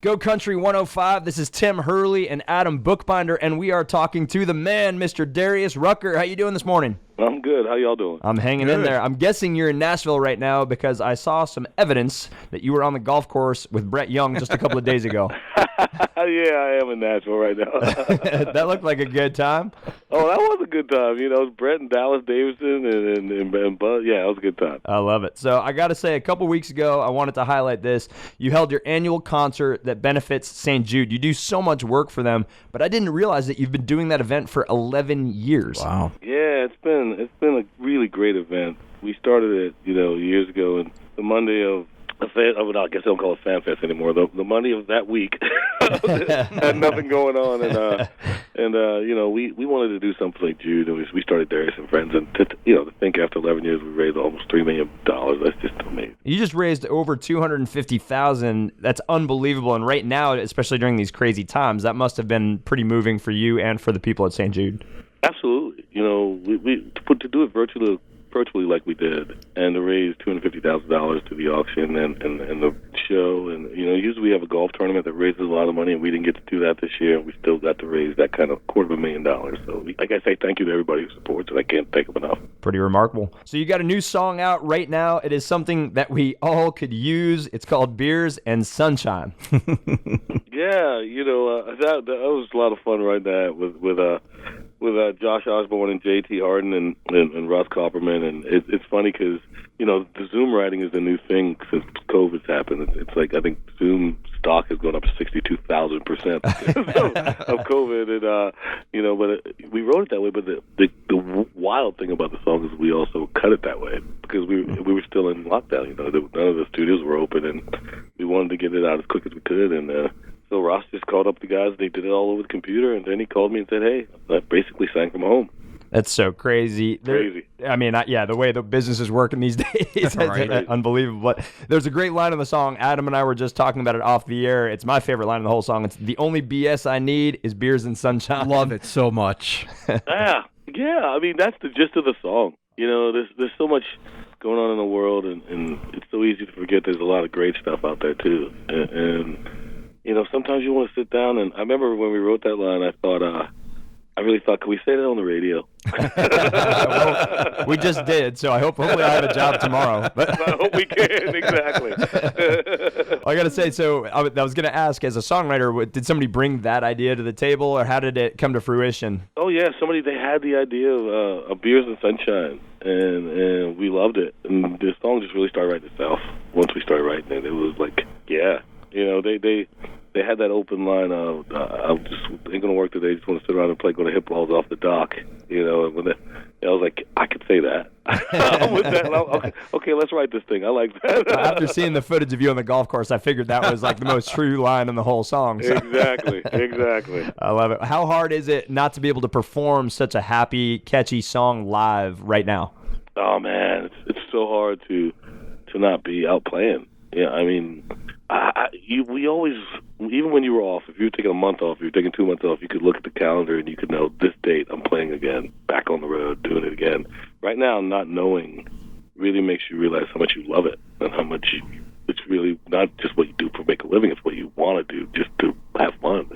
Go Country 105, this is Tim Hurley and Adam Bookbinder, and we are talking to the man, Mr. Darius Rucker. How you doing this morning? I'm good. How y'all doing? I'm hanging in there. I'm guessing you're in Nashville right now because I saw some evidence that you were on the golf course with Brett Young just a couple of days ago. Yeah, I am in Nashville right now. That looked like a good time. Oh, that was a good time. You know, Brett and Dallas Davidson and Bud. Yeah, it was a good time. I love it. So I got to say, a couple weeks ago, I wanted to highlight this. You held your annual concert that benefits St. Jude. You do so much work for them, but I didn't realize that you've been doing that event for 11 years. Wow. Yeah, it's been a really great event. We started it, years ago, and the Monday of I guess they don't call it Fan Fest anymore. The Monday of that week had nothing going on, and we wanted to do something like Jude, and we started Darius and Friends, and to think after 11 years we raised almost $3 million. That's just amazing. You just raised over $250,000. That's unbelievable, and right now, especially during these crazy times, that must have been pretty moving for you and for the people at St. Jude. Absolutely. To do it virtually like we did, and to raise $250,000 to the auction and the show, and usually we have a golf tournament that raises a lot of money, and we didn't get to do that this year, and we still got to raise that kind of $250,000. So like I say, thank you to everybody who supports it. I can't thank them enough. Pretty remarkable. So you got a new song out right now. It is something that we all could use. It's called Beers and Sunshine. Yeah, that was a lot of fun writing that with Josh Osborne and J.T. Harden and Russ Copperman, and it's funny because the Zoom writing is the new thing since COVID's happened. It's like I think Zoom stock has gone up 62,000% of COVID, and but we wrote it that way. But the wild thing about the song is we also cut it that way because we were still in lockdown. None of the studios were open, and we wanted to get it out as quick as we could, and. So Ross just called up the guys. They did it all over the computer, and then he called me and said, "Hey, I basically sang from home." That's so crazy. Crazy. I mean, the way the business is working these days, Right. Unbelievable. But there's a great line in the song. Adam and I were just talking about it off the air. It's my favorite line in the whole song. It's the only BS I need is beers and sunshine. Love it so much. Yeah. I mean, that's the gist of the song. There's so much going on in the world, and it's so easy to forget there's a lot of great stuff out there too. And sometimes you want to sit down, and I remember when we wrote that line, I really thought, can we say that on the radio? Well, we just did, so hopefully I have a job tomorrow. But I hope we can, exactly. I got to say, so I was going to ask, as a songwriter, did somebody bring that idea to the table, or how did it come to fruition? Oh, yeah, they had the idea of Beers and Sunshine, and we loved it. And the song just really started writing itself. Once we started writing it, it was like, yeah. They had that open line of, I just ain't going to work today, just want to sit around and go to hip balls off the dock. And I was like, I could say that. I'm with that. Okay, let's write this thing. I like that. After seeing the footage of you on the golf course, I figured that was like the most true line in the whole song. So. Exactly. I love it. How hard is it not to be able to perform such a happy, catchy song live right now? Oh, man, it's so hard to not be out playing. Yeah, I mean, we always, even when you were off, if you were taking a month off, if you were taking 2 months off, you could look at the calendar and you could know this date I'm playing again, back on the road, doing it again. Right now, not knowing really makes you realize how much you love it and how much it's really not just what you do for make a living, it's what you want to do just to have fun.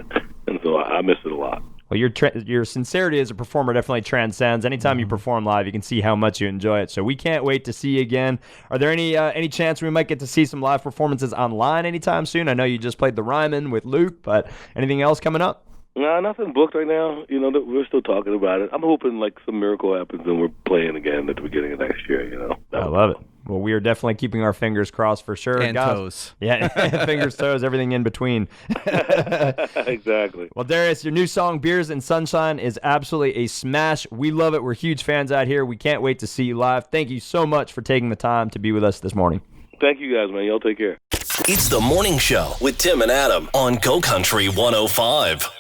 And so I miss it a lot. Well, your sincerity as a performer definitely transcends. Anytime you perform live, you can see how much you enjoy it. So we can't wait to see you again. Are there any chance we might get to see some live performances online anytime soon? I know you just played the Ryman with Luke, but anything else coming up? No, nothing booked right now. We're still talking about it. I'm hoping like some miracle happens and we're playing again at the beginning of next year. I love it. Well, we are definitely keeping our fingers crossed for sure. And toes. Yeah, fingers, toes, everything in between. Exactly. Well, Darius, your new song, Beers and Sunshine, is absolutely a smash. We love it. We're huge fans out here. We can't wait to see you live. Thank you so much for taking the time to be with us this morning. Thank you guys, man. Y'all take care. It's the morning show with Tim and Adam on Go Country 105.